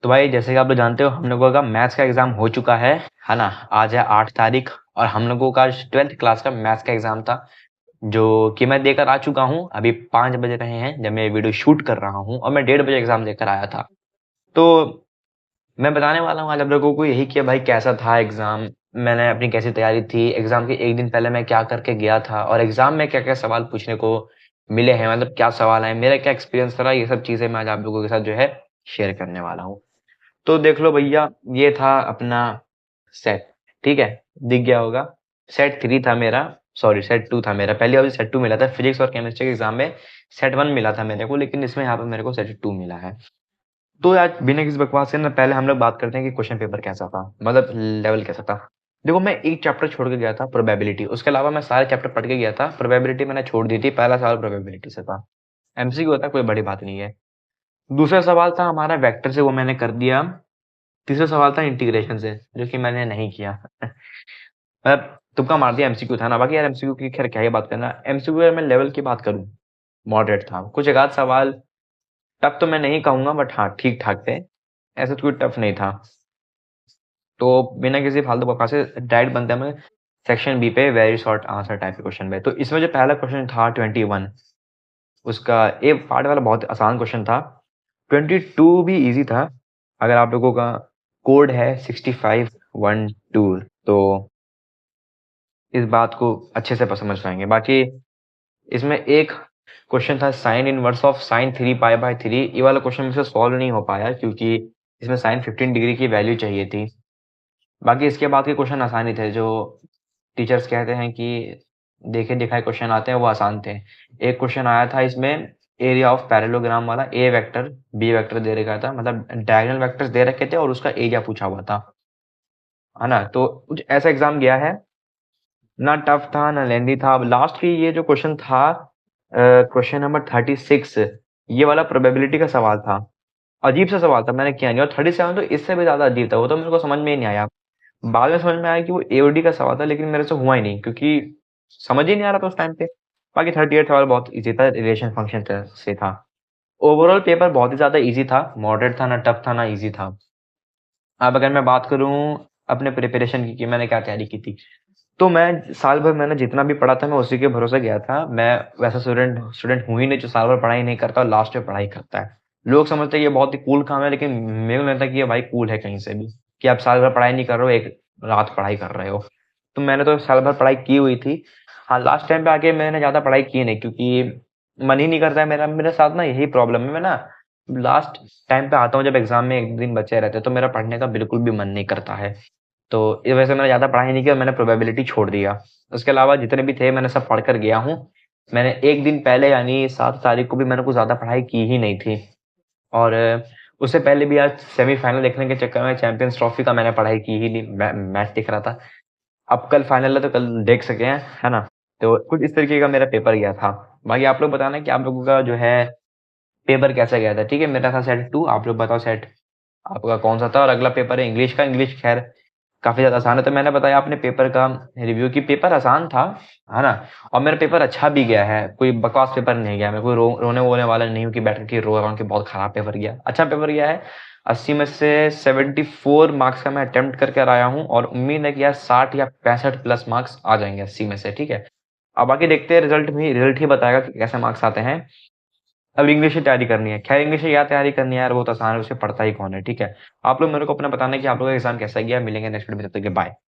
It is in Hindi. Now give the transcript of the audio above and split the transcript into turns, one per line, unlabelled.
तो भाई जैसे कि आप लोग जानते हो हम लोगों का मैथ्स का एग्जाम हो चुका है ना। आज है 8 तारीख और हम लोगों का 12th क्लास का मैथ्स का एग्जाम था जो कि मैं देकर आ चुका हूँ। अभी 5 बज रहे हैं जब मैं ये वीडियो शूट कर रहा हूँ और मैं 1:30 बजे एग्जाम देकर आया था। तो मैं बताने वाला हूँ आज आप लोगों को यही कि भाई कैसा था एग्जाम, मैंने अपनी कैसी तैयारी थी, एग्जाम के एक दिन पहले मैं क्या करके गया था और एग्जाम में क्या क्या सवाल पूछने को मिले हैं, मतलब क्या सवाल है, मेरा क्या एक्सपीरियंस रहा, ये सब चीजें मैं आज आप लोगों के साथ जो है शेयर करने वाला हूँ। तो देख लो भैया, ये था अपना सेट, ठीक है, दिख गया होगा। सेट 3 था मेरा, सॉरी सेट 2 था मेरा। पहली बार सेट 2 मिला था, फिजिक्स और केमिस्ट्री के एग्जाम में सेट 1 मिला था मेरे को, लेकिन इसमें यहाँ पे मेरे को सेट 2 मिला है। तो आज बिना किसी बकवास के ना पहले हम लोग बात करते हैं कि क्वेश्चन पेपर कैसा था, मतलब लेवल कैसा था। देखो मैं एक चैप्टर छोड़ के गया था, प्रोबेबिलिटी, उसके अलावा मैं सारे चैप्टर पढ़ के गया था। प्रोबेबिलिटी मैंने छोड़ दी थी, पहला सवाल प्रोबेबिलिटी से था, एमसीक्यू होता, कोई बड़ी बात नहीं है। दूसरा सवाल था हमारा वेक्टर से, वो मैंने कर दिया। तीसरा सवाल था इंटीग्रेशन से, जो कि मैंने नहीं किया। मतलब तुक्का मार दिया, एमसीक्यू था ना। बाकी यार एमसीक्यू की खैर क्या ही बात करना, एमसीक्यू अगर मैं लेवल की बात करूं मॉडरेट था। कुछ एक आध सवाल टफ तो मैं नहीं कहूंगा, बट हाँ ठीक ठाक थे, ऐसा तो कोई टफ नहीं था। तो बिना किसी फालतू बकवास से डायरेक्ट बनते हैं हमें सेक्शन बी पे, वेरी शॉर्ट आंसर टाइप के क्वेश्चन पे। तो इसमें जो पहला क्वेश्चन था 21, उसका ए पार्ट वाला बहुत आसान क्वेश्चन था। 22 भी इजी था अगर आप लोगों का कोड है 6512, तो इस बात को अच्छे से समझ पाएंगे। बाकी इसमें एक क्वेश्चन था साइन इनवर्स ऑफ साइन 3 पाई/3। ये वाला क्वेश्चन मुझसे सॉल्व नहीं हो पाया क्योंकि इसमें साइन 15 डिग्री की वैल्यू चाहिए थी। बाकी इसके बाद के क्वेश्चन आसानी थे, जो टीचर्स कहते हैं कि देखे दिखाए क्वेश्चन आते हैं वो आसान थे। एक क्वेश्चन आया था इसमें एरिया ऑफ पैरेललोग्राम वाला, ए वेक्टर बी वेक्टर दे रखा था, मतलब डायगोनल वेक्टर्स दे रखे थे और उसका एरिया पूछा हुआ था, है ना। तो कुछ ऐसा एग्जाम गया है, ना टफ था ना लेंदी था। अब लास्ट की ये जो क्वेश्चन था, क्वेश्चन नंबर 36, ये वाला प्रोबेबिलिटी का सवाल था। अजीब सा सवाल था, मैंने किया नहीं। और 37 तो इससे भी ज्यादा अजीब था, वो तो मेरे को समझ में ही नहीं आया। बाद में समझ में आया कि वो एओडी का सवाल था, लेकिन मेरे से हुआ ही नहीं क्योंकि समझ ही नहीं आ रहा था उस टाइम पे। बाकी 38 सवाल बहुत इजी था, रिलेशन फंक्शन से था। ओवरऑल पेपर बहुत ही ज्यादा इजी था, मॉडरेट था, ना टफ था ना इजी था। अब अगर मैं बात करूं अपने प्रिपरेशन की कि मैंने क्या तैयारी की थी, तो मैं साल भर मैंने जितना भी पढ़ा था मैं उसी के भरोसे गया था। मैं वैसा स्टूडेंट स्टूडेंट हूँ ही नहीं जो साल भर पढ़ाई नहीं करता और लास्ट में पढ़ाई करता है। लोग समझते हैं ये बहुत ही कूल काम है, लेकिन मेरे को लगता है कि ये भाई कूल है कहीं से भी, कि आप साल भर पढ़ाई नहीं कर रहे हो, एक रात पढ़ाई कर रहे हो। तो मैंने तो साल भर पढ़ाई की हुई थी। हाँ लास्ट टाइम पे आके मैंने ज्यादा पढ़ाई की नहीं क्योंकि मन ही नहीं करता है मेरा। मेरे साथ ना यही प्रॉब्लम है, मैं ना लास्ट टाइम पे आता हूँ जब एग्जाम में एक दिन बचे रहते हैं, तो मेरा पढ़ने का बिल्कुल भी मन नहीं करता है। तो इस वजह से मैंने ज़्यादा पढ़ाई नहीं की और मैंने प्रोबेबिलिटी छोड़ दिया। उसके अलावा जितने भी थे मैंने सब पढ़ कर गया हूँ। मैंने एक दिन पहले यानी 7 तारीख को भी मैंने कुछ ज़्यादा पढ़ाई की ही नहीं थी। और उससे पहले भी आज सेमीफाइनल देखने के चक्कर में चैंपियंस ट्रॉफी का मैंने पढ़ाई की ही नहीं, मैच देख रहा था। अब कल फाइनल है तो कल देख सके हैं, है ना। तो कुछ इस तरीके का मेरा पेपर गया था। बाकी आप लोग बताना कि आप लोगों का जो है पेपर कैसा गया था। ठीक है, मेरा था सेट 2, आप लोग बताओ सेट आपका कौन सा था। और अगला पेपर है इंग्लिश का। इंग्लिश खैर काफी ज्यादा आसान है, तो मैंने बताया अपने पेपर का रिव्यू की पेपर आसान था, है ना। और मेरा पेपर अच्छा भी गया है, कोई बकवास पेपर नहीं गया। मैं कोई रोने वोने वाला नहीं हूँ कि बैठ के रो रहा हूँ कि बहुत खराब पेपर गया, अच्छा पेपर गया है। 80 में से 74 मार्क्स का मैं अटेम्प्ट करके आया हूँ और उम्मीद है कि यार 60 या 65 प्लस मार्क्स आ जाएंगे 80 में से। ठीक है, अब बाकी देखते हैं, रिजल्ट ही बताएगा कि कैसे मार्क्स आते हैं। अब इंग्लिश की तैयारी करनी है, खैर इंग्लिश की क्या तैयारी करनी है यार, वो तो आसान है, उसे पढ़ता ही कौन है। ठीक है, आप लोग मेरे को अपना बताना कि आप लोगों का एग्जाम कैसा गया। मिलेंगे नेक्स्ट वीडियो में, तब तक के बाय।